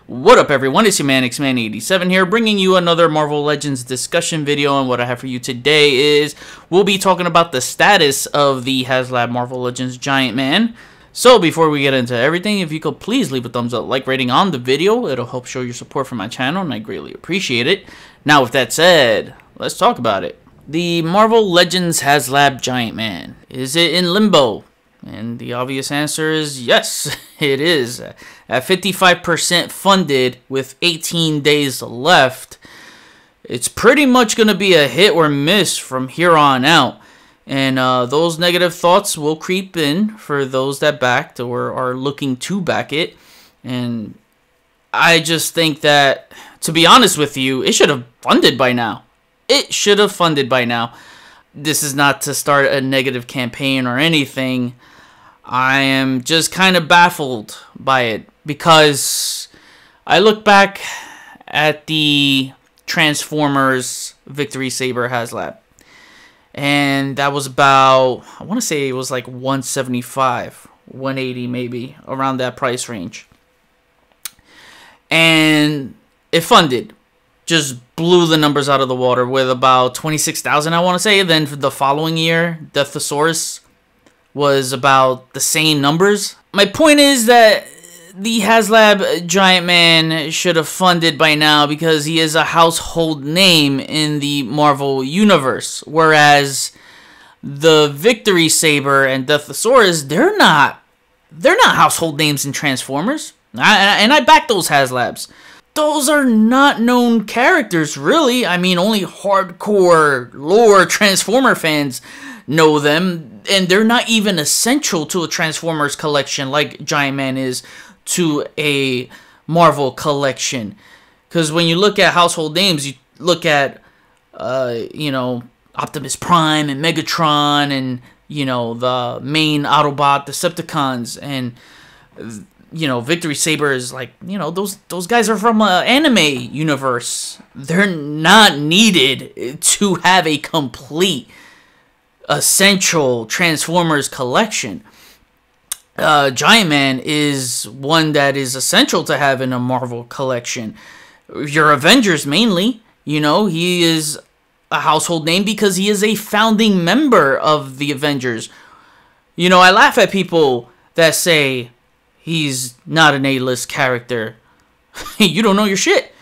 What up, everyone? It's your man Xman87 here, bringing you another Marvel Legends discussion video. And what I have for you today is we'll be talking about the status of the HasLab Marvel Legends Giant Man. So before we get into everything, if you could please leave a thumbs up, like rating on the video, it'll help show your support for my channel, and I greatly appreciate it. Now, with that said, let's talk about it. The Marvel Legends HasLab Giant Man. Is it in limbo? And the obvious answer is yes, it is. At 55% funded with 18 days left, it's pretty much going to be a hit or miss from here on out. And those negative thoughts will creep in for those that backed or are looking to back it. And I just think that, to be honest with you, it should have funded by now. It should have funded by now. This is not to start a negative campaign or anything. I am just kind of baffled by it because I look back at the Transformers Victory Saber HasLab, and that was about, I want to say it was like 175, 180 maybe, around that price range. And it funded. Just blew the numbers out of the water with about 26,000, I want to say. Then for the following year, Deathosaurus was about the same numbers. My point is that the HasLab Giant Man should have funded by now because he is a household name in the Marvel Universe. Whereas the Victory Saber and Deathosaurus, they're not household names in Transformers. And I back those HasLabs. Those are not known characters, really. I mean, only hardcore lore Transformer fans know them, and they're not even essential to a Transformers collection like Giant Man is to a Marvel collection. Because when you look at household names, you look at, you know, Optimus Prime and Megatron and, you know, the main Autobot Decepticons, and you know, Victory Saber is like, you know, those guys are from an anime universe. They're not needed to have a complete, essential Transformers collection. Giant Man is one that is essential to have in a Marvel collection. Your Avengers mainly, you know, he is a household name because he is a founding member of the Avengers. You know, I laugh at people that say he's not an A-list character. You don't know your shit.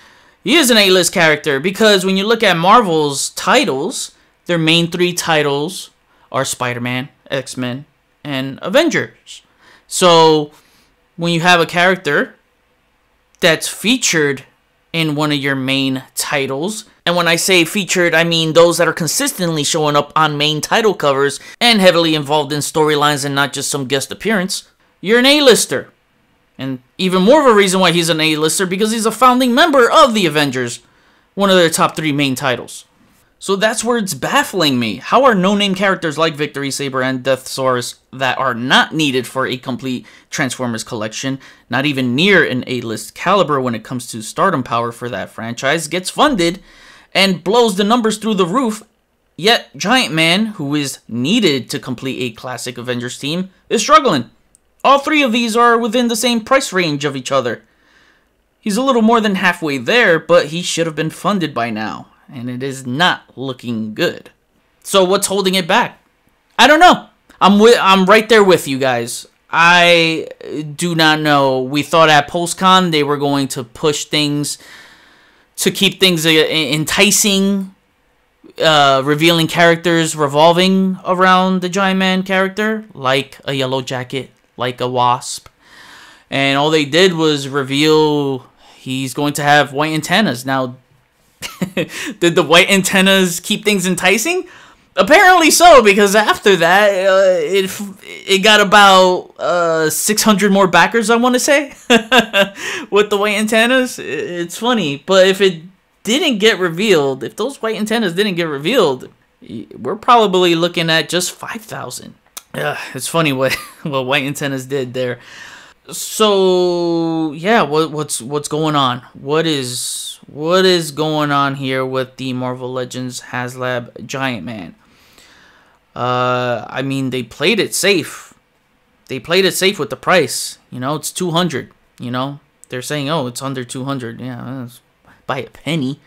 He is an A-list character because when you look at Marvel's titles, their main three titles are Spider-Man, X-Men, and Avengers. So when you have a character that's featured in one of your main titles, and when I say featured, I mean those that are consistently showing up on main title covers and heavily involved in storylines and not just some guest appearance, you're an A-lister. And even more of a reason why he's an A-lister because he's a founding member of the Avengers, one of their top 3 main titles. So that's where it's baffling me. How are no-name characters like Victory Saber and Deathosaurus that are not needed for a complete Transformers collection, not even near an A-list caliber when it comes to stardom power for that franchise, gets funded and blows the numbers through the roof, yet Giant Man, who is needed to complete a classic Avengers team, is struggling? All 3 of these are within the same price range of each other. He's a little more than halfway there, but he should have been funded by now, and it is not looking good. So what's holding it back? I don't know. I'm right there with you guys. I do not know. We thought at PostCon they were going to push things to keep things enticing, revealing characters revolving around the Giant Man character, like a Yellow Jacket, like a Wasp. And all they did was reveal he's going to have white antennas. Now, did the white antennas keep things enticing? Apparently so, because after that, it got about 600 more backers, I want to say, with the white antennas. It's funny, but if it didn't get revealed, if those white antennas didn't get revealed, we're probably looking at just 5,000. It's funny what white antennas did there. So yeah, what's going on? What is going on here with the Marvel Legends HasLab Giant Man? I mean, they played it safe. They played it safe with the price. You know, it's 200. You know, they're saying, oh, it's under 200. Yeah, by a penny.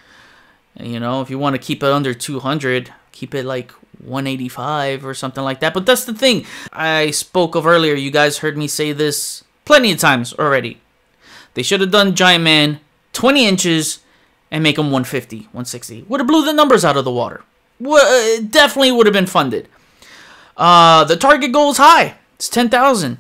You know, if you want to keep it under 200, keep it like 185 or something like that. But that's the thing I spoke of earlier. You guys heard me say this plenty of times already. They should have done Giant Man 20 inches and make him 150, 160. Would have blew the numbers out of the water. Definitely would have been funded. The target goal is high. It's 10,000.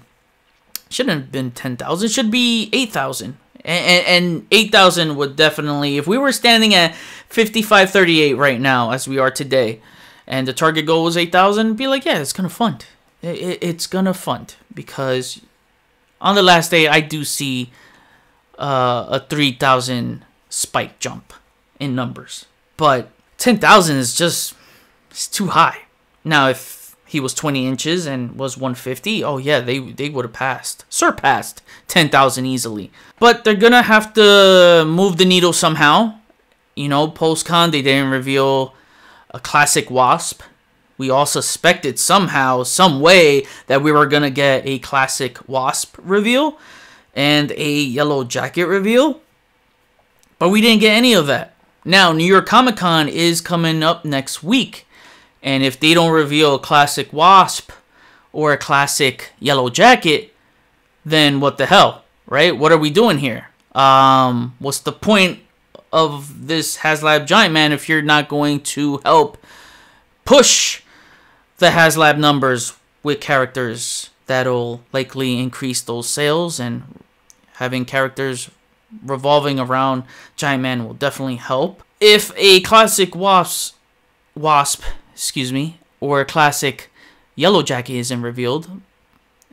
Shouldn't have been 10,000. Should be 8,000. And 8,000 would definitely, if we were standing at 55.38 right now, as we are today, and the target goal was 8,000, be like, yeah, it's going to fund. It's going to fund. Because on the last day, I do see a 3,000 spike jump in numbers. But 10,000 is just, it's too high. Now, if he was 20 inches and was 150, oh yeah, they would have surpassed 10,000 easily. But they're going to have to move the needle somehow. You know, post-con, they didn't reveal a classic Wasp. We all suspected somehow, some way, that we were going to get a classic Wasp reveal and a Yellow Jacket reveal. But we didn't get any of that. Now, New York Comic Con is coming up next week. And if they don't reveal a classic Wasp or a classic Yellow Jacket, then what the hell, right? What are we doing here? What's the point of this HasLab Giant Man if you're not going to help push the HasLab numbers with characters that'll likely increase those sales, and having characters revolving around Giant Man will definitely help. If a classic Wasp, or a classic Yellow Jacket isn't revealed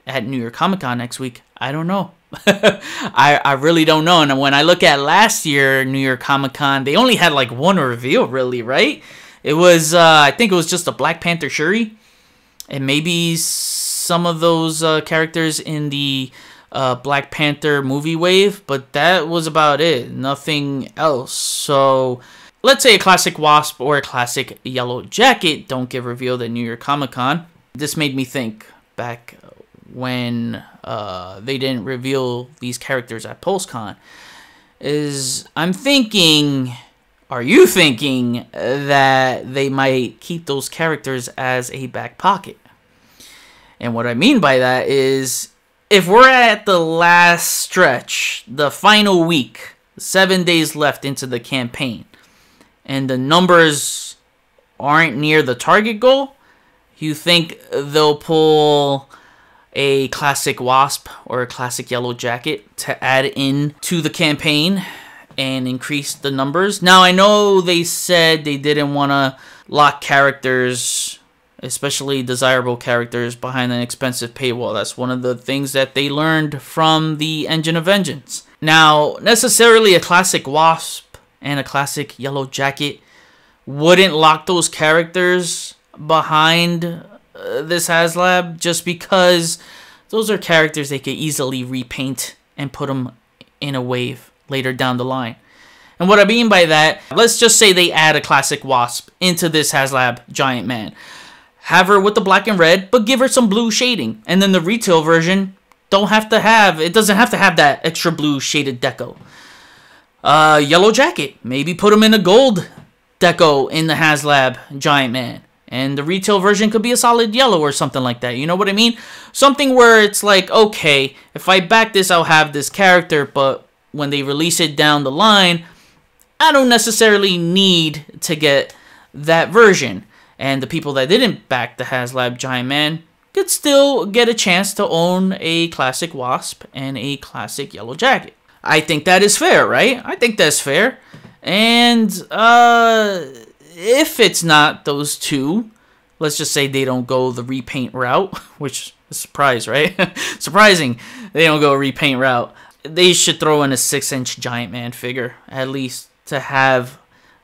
at New York Comic Con next week, I don't know. I really don't know. And when I look at last year New York Comic Con, they only had like one reveal, really, right? It was, I think it was just a Black Panther Shuri, and maybe some of those characters in the Black Panther movie wave, but that was about it. Nothing else. So let's say a classic Wasp or a classic Yellow Jacket don't get revealed at New York Comic Con. This made me think back when they didn't reveal these characters at PulseCon. I'm thinking, are you thinking that they might keep those characters as a back pocket? And what I mean by that is, if we're at the last stretch, the final week, 7 days left into the campaign, and the numbers aren't near the target goal, you think they'll pull a classic Wasp or a classic Yellow Jacket to add in to the campaign and increase the numbers? Now, I know they said they didn't want to lock characters, especially desirable characters, behind an expensive paywall. That's one of the things that they learned from the Engine of Vengeance. Now, necessarily a classic Wasp and a classic Yellow Jacket wouldn't lock those characters behind this HasLab, just because those are characters they could easily repaint and put them in a wave later down the line. And what I mean by that, let's just say they add a classic Wasp into this HasLab Giant Man. Have her with the black and red, but give her some blue shading. And then the retail version doesn't have to have that extra blue shaded deco. Yellow Jacket, maybe put him in a gold deco in the HasLab Giant Man. And the retail version could be a solid yellow or something like that. You know what I mean? Something where it's like, okay, if I back this, I'll have this character, but when they release it down the line, I don't necessarily need to get that version. And the people that didn't back the HasLab Giant Man could still get a chance to own a classic Wasp and a classic Yellow Jacket. I think that is fair, right? I think that's fair. And if it's not those two, let's just say they don't go the repaint route, which is a surprise, right? Surprising they don't go a repaint route. They should throw in a 6-inch Giant Man figure, at least, to have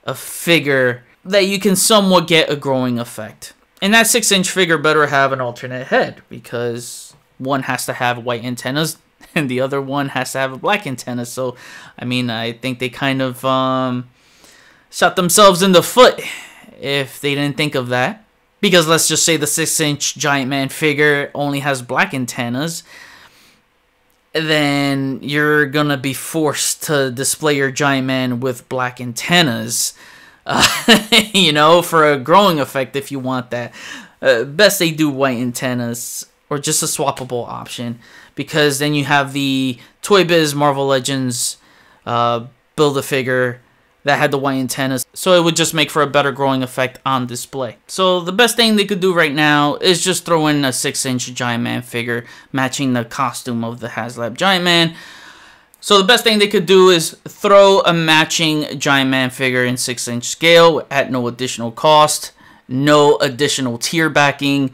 a figure that you can somewhat get a growing effect. And that 6-inch figure better have an alternate head, because one has to have white antennas and the other one has to have a black antenna. So, I mean, I think they kind of shot themselves in the foot if they didn't think of that. Because let's just say the 6-inch Giant Man figure only has black antennas. then you're gonna be forced to display your Giant Man with black antennas. You know, for a growing effect if you want that. Best they do white antennas or just a swappable option, because then you have the Toy Biz Marvel Legends Build-A-Figure that had the white antennas, so it would just make for a better growing effect on display. So the best thing they could do right now is just throw in a 6-inch Giant Man figure matching the costume of the HasLab Giant Man. So the best thing they could do is throw a matching Giant Man figure in 6-inch scale at no additional cost, no additional tier backing,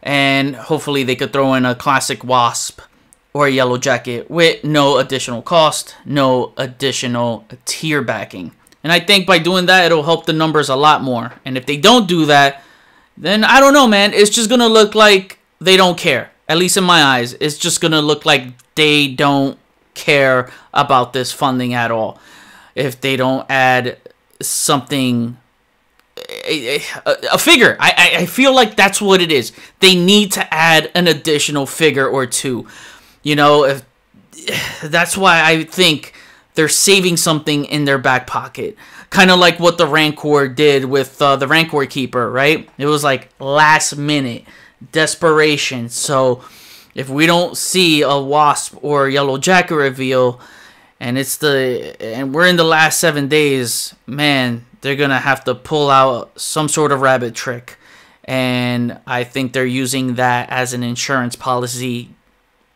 and hopefully they could throw in a classic Wasp or a Yellow Jacket with no additional cost, no additional tier backing. And I think by doing that, it'll help the numbers a lot more. And if they don't do that, then I don't know, man. It's just going to look like they don't care. At least in my eyes, it's just going to look like they don't care about this funding at all. If they don't add something, a figure. I feel like that's what it is. They need to add an additional figure or two. You know, that's why I think they're saving something in their back pocket. Kind of like what the Rancor did with the Rancor Keeper, right? It was like last minute desperation. So if we don't see a Wasp or Yellow Jacket reveal, and we're in the last 7 days, man, they're gonna have to pull out some sort of rabbit trick. And I think they're using that as an insurance policy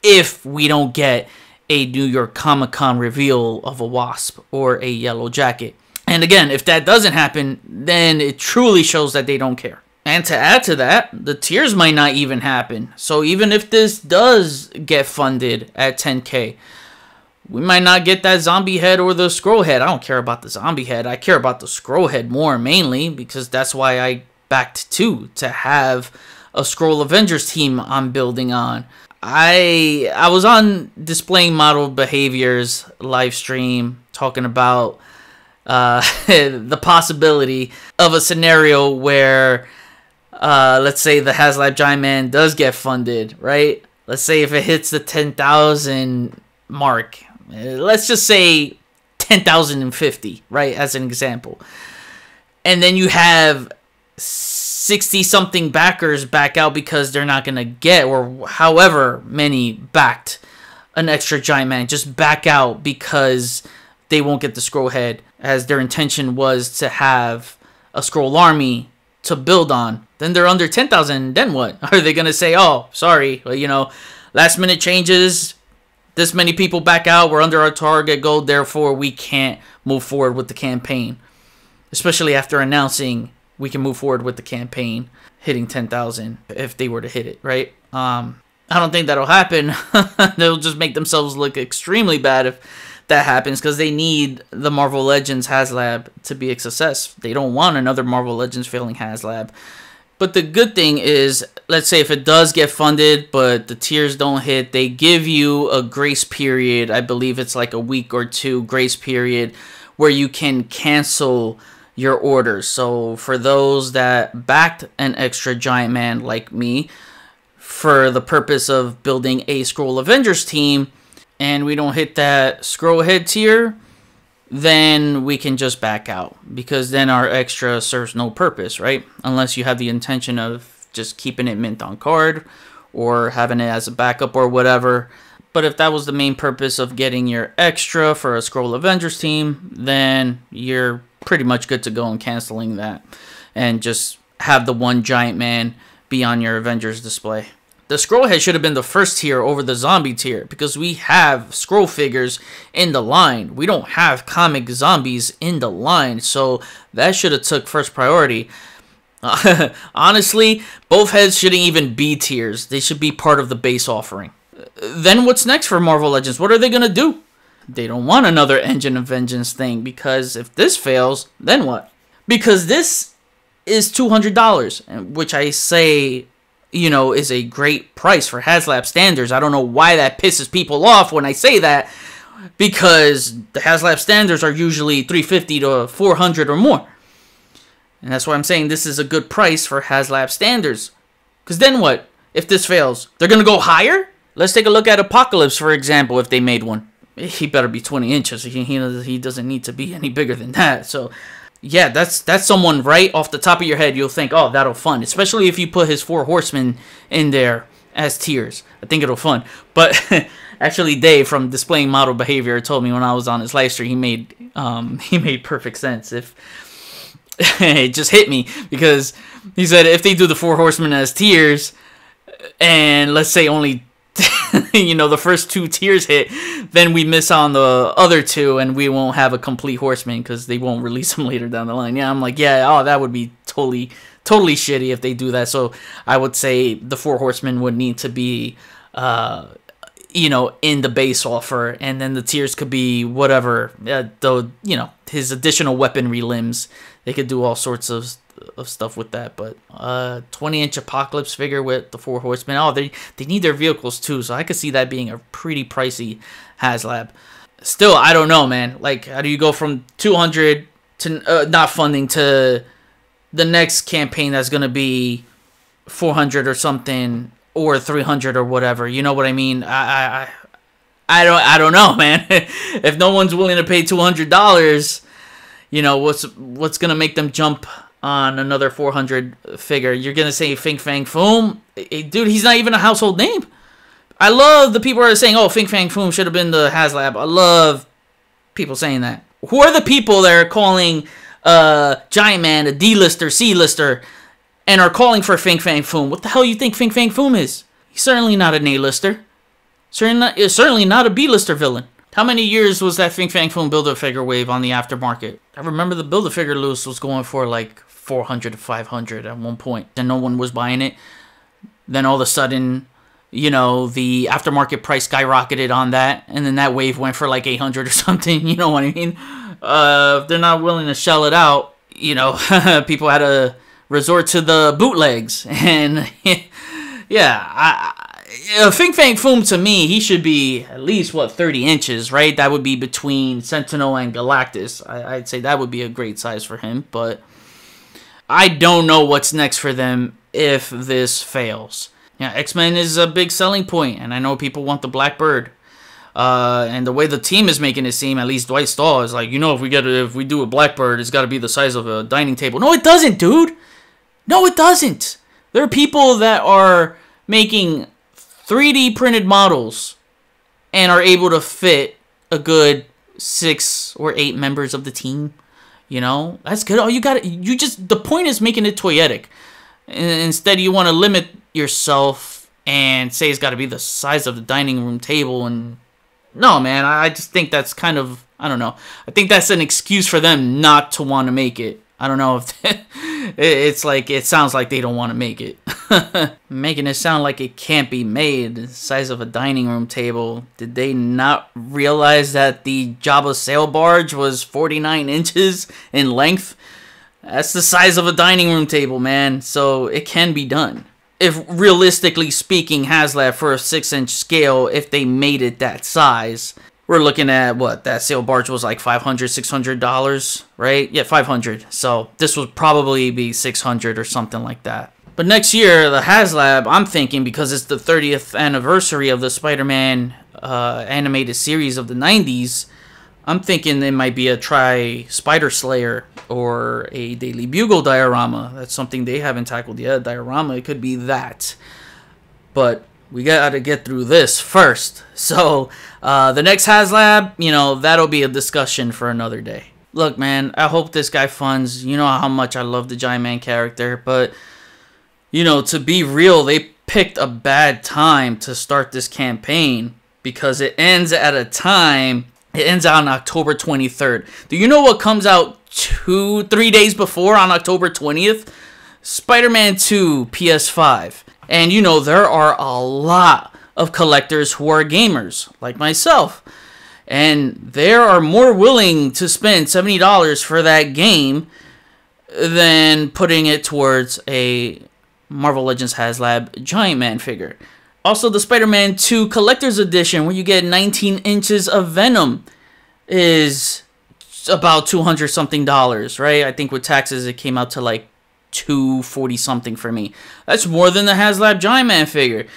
if we don't get a New York Comic Con reveal of a Wasp or a Yellow Jacket. And again, if that doesn't happen, then it truly shows that they don't care. And to add to that, the tiers might not even happen. So even if this does get funded at 10K, we might not get that zombie head or the scroll head. I don't care about the zombie head. I care about the scroll head more, mainly because that's why I backed 2, to have a Skrull Avengers team I'm building on. I was on Displaying Model Behaviors live stream talking about the possibility of a scenario where let's say the HasLab Giant Man does get funded, right? Let's say if it hits the 10,000 mark, let's just say 10,050, right, as an example. And then you have 60-something backers back out because they're not going to get, or however many backed an extra Giant Man, just back out because they won't get the scroll head, as their intention was to have a scroll army to build on. Then they're under 10,000, then what? Are they going to say, oh, sorry, well, you know, last minute changes, this many people back out, we're under our target goal, therefore we can't move forward with the campaign. Especially after announcing we can move forward with the campaign hitting 10,000 if they were to hit it, right? I don't think that'll happen. They'll just make themselves look extremely bad if that happens, because they need the Marvel Legends HasLab to be a success. They don't want another Marvel Legends failing HasLab. But the good thing is, let's say if it does get funded but the tiers don't hit, they give you a grace period. I believe it's like a week or 2 grace period where you can cancel your orders. So for those that backed an extra Giant Man like me for the purpose of building a Skrull Avengers team, and we don't hit that scroll head tier, then we can just back out, because then our extra serves no purpose, right? Unless you have the intention of just keeping it mint on card or having it as a backup or whatever. But if that was the main purpose of getting your extra for a Skrull Avengers team, then you're pretty much good to go and canceling that and just have the one Giant Man be on your Avengers display. The scroll head should have been the first tier over the zombie tier, because we have scroll figures in the line. We don't have comic zombies in the line, so that should have took first priority. Honestly, both heads shouldn't even be tiers. They should be part of the base offering. Then what's next for Marvel Legends? What are they going to do? They don't want another Engine of Vengeance thing, because if this fails, then what? Because this is $200, which I say, you know, is a great price for HasLab standards. I don't know why that pisses people off when I say that, because the HasLab standards are usually $350 to $400 or more. And that's why I'm saying this is a good price for HasLab standards. Because then what? If this fails, they're going to go higher? Let's take a look at Apocalypse, for example, if they made one. He better be 20 inches. He doesn't need to be any bigger than that. So, yeah, that's someone right off the top of your head. You'll think, oh, that'll fun. Especially if you put his 4 horsemen in there as tiers. I think it'll fun. But actually, Dave from Displaying Model Behavior told me when I was on his live stream, he made perfect sense. If it just hit me because he said if they do the 4 horsemen as tiers, and let's say only the first 2 tiers hit, then we miss on the other 2 and we won't have a complete horseman because they won't release them later down the line. Yeah, I'm like, yeah, that would be totally shitty if they do that. So I would say the 4 horsemen would need to be in the base offer, and then the tiers could be whatever, his additional weaponry limbs. They could do all sorts of stuff with that, but 20-inch Apocalypse figure with the 4 horsemen. Oh, they need their vehicles too, so I could see that being a pretty pricey HasLab. Still, I don't know, man. Like, how do you go from 200 to not funding to the next campaign that's gonna be 400 or something, or 300 or whatever? You know what I mean? I don't know, man. If no one's willing to pay $200, what's gonna make them jump on another 400 figure? You're gonna say Fin Fang Foom? Dude, he's not even a household name. I love the people who are saying, oh, Fin Fang Foom should have been the HasLab. I love people saying that. Who are the people that are calling Giant Man a D-lister, C-lister, and are calling for Fin Fang Foom? What the hell you think Fin Fang Foom is? He's certainly not an A-lister. Certainly not a B-lister villain. How many years was that Fin Fang Foom Build-A-Figure wave on the aftermarket? I remember the Build-A-Figure loose was going for like 400 to 500 at one point, and no one was buying it. Then all of a sudden, the aftermarket price skyrocketed on that, and then that wave went for like 800 or something. You know what I mean? If they're not willing to shell it out, people had to resort to the bootlegs. And yeah, Fin Fang Foom, to me, he should be at least, 30 inches, right? That would be between Sentinel and Galactus. I'd say that would be a great size for him, but I don't know what's next for them if this fails. Yeah, X-Men is a big selling point, and I know people want the Blackbird. And the way the team is making it seem, at least Dwight Stahl is like, if we do a Blackbird, it's got to be the size of a dining table. No, it doesn't, dude. No, it doesn't. There are people that are making 3D printed models and are able to fit a good 6 or 8 members of the team. That's good. The point is making it toyetic. Instead, you want to limit yourself and say it's got to be the size of the dining room table. And no, man, I just think that's kind of, I don't know. I think that's an excuse for them not to want to make it. I don't know if it sounds like they don't want to make it. Making it sound like it can't be made. The size of a dining room table. Did they not realize that the Jabba sail barge was 49 inches in length? That's the size of a dining room table, man. So it can be done. If realistically speaking, HasLab for a 6-inch scale, if they made it that size, we're looking at that sail barge was like $500, $600, right? Yeah, $500. So this would probably be $600 or something like that. But next year, the HasLab, I'm thinking, because it's the 30th anniversary of the Spider-Man animated series of the 90s, I'm thinking it might be a Spider Slayer or a Daily Bugle diorama. That's something they haven't tackled yet. Diorama, it could be that. But we gotta get through this first. So, the next HasLab, that'll be a discussion for another day. Look, man, I hope this guy funds. You know how much I love the Giant Man character, but, to be real, they picked a bad time to start this campaign because it ends at a time. It ends out on October 23rd. Do you know what comes out 2-3 days before on October 20th? Spider-Man 2 PS5. And there are a lot of collectors who are gamers, like myself. And they are more willing to spend $70 for that game than putting it towards a Marvel Legends HasLab Giant Man figure. Also, the Spider-Man 2 Collector's Edition, where you get 19 inches of Venom, is about $200-something, right? I think with taxes, it came out to like $240-something for me. That's more than the HasLab Giant Man figure.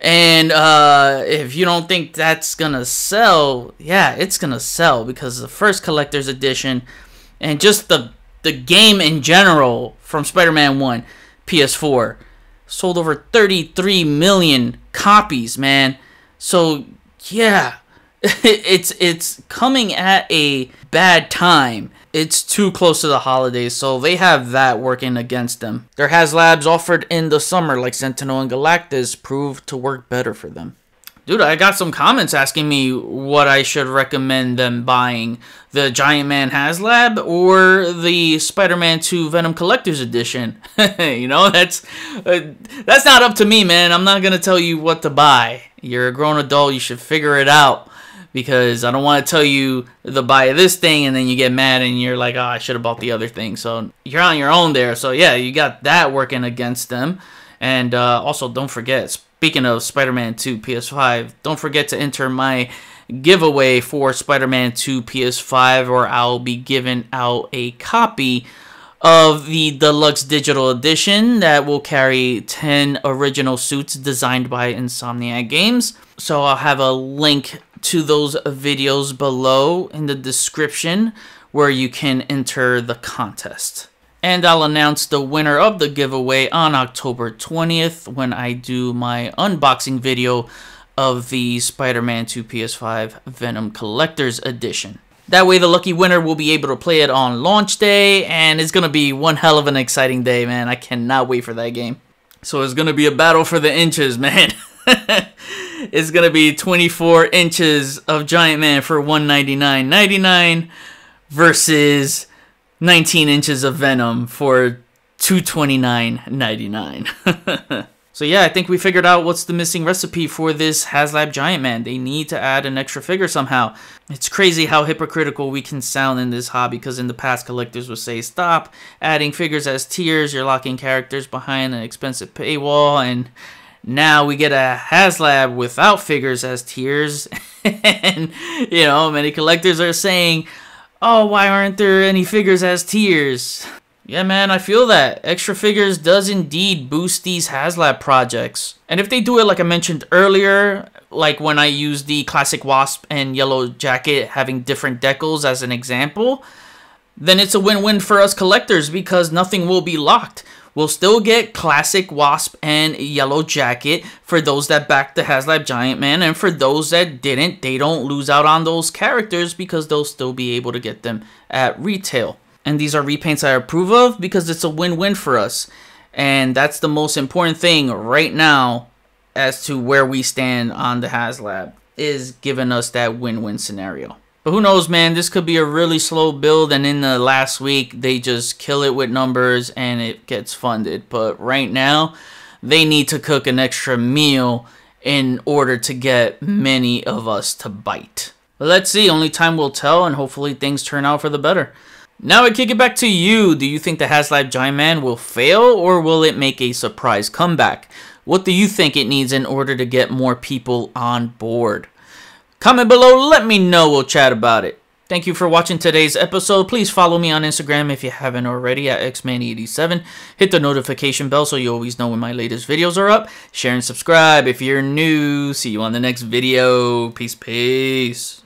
And if you don't think that's gonna sell, yeah, it's gonna sell, because the first collector's edition and just the game in general from Spider-Man 1 PS4 sold over 33 million copies, man. So yeah, it's coming at a bad time. It's too close to the holidays, so they have that working against them. Their HasLabs offered in the summer, like Sentinel and Galactus, proved to work better for them. Dude, I got some comments asking me what I should recommend them buying. The Giant Man HasLab or the Spider-Man 2 Venom Collector's Edition. You know, that's not up to me, man. I'm not going to tell you what to buy. You're a grown adult. You should figure it out. Because I don't want to tell you to buy this thing and then you get mad and you're like, oh, I should have bought the other thing. So you're on your own there. So yeah, you got that working against them. And also, don't forget, speaking of Spider-Man 2 PS5, don't forget to enter my giveaway for Spider-Man 2 PS5, or I'll be giving out a copy of the Deluxe Digital Edition that will carry 10 original suits designed by Insomniac Games. So I'll have a link to those videos below in the description where you can enter the contest. And I'll announce the winner of the giveaway on October 20th when I do my unboxing video of the Spider-Man 2 PS5 Venom Collector's Edition. That way the lucky winner will be able to play it on launch day, and it's going to be one hell of an exciting day, man. I cannot wait for that game. So it's going to be a battle for the inches, man. It's going to be 24 inches of Giant Man for $199.99 versus 19 inches of Venom for $229.99. So yeah, I think we figured out what's the missing recipe for this HasLab Giant Man. They need to add an extra figure somehow. It's crazy how hypocritical we can sound in this hobby, because in the past collectors would say, stop adding figures as tiers, you're locking characters behind an expensive paywall, and now we get a HasLab without figures as tiers. And, you know, many collectors are saying, oh, why aren't there any figures as tiers? Yeah, man, I feel that. Extra figures does indeed boost these HasLab projects. And if they do it like I mentioned earlier, like when I use the Classic Wasp and Yellow Jacket having different decals as an example, then it's a win-win for us collectors, because nothing will be locked. We'll still get Classic Wasp and Yellow Jacket for those that backed the HasLab Giant Man, and for those that didn't, they don't lose out on those characters because they'll still be able to get them at retail. And these are repaints I approve of because it's a win-win for us. And that's the most important thing right now as to where we stand on the HasLab, is giving us that win-win scenario. But who knows, man, this could be a really slow build, and in the last week they just kill it with numbers and it gets funded. But right now they need to cook an extra meal in order to get many of us to bite. But let's see, only time will tell, and hopefully things turn out for the better. Now I kick it back to you. Do you think the HasLab Giant Man will fail, or will it make a surprise comeback? What do you think it needs in order to get more people on board? Comment below, let me know, we'll chat about it. Thank you for watching today's episode. Please follow me on Instagram if you haven't already at xman87. Hit the notification bell so you always know when my latest videos are up. Share and subscribe if you're new. See you on the next video. Peace, peace.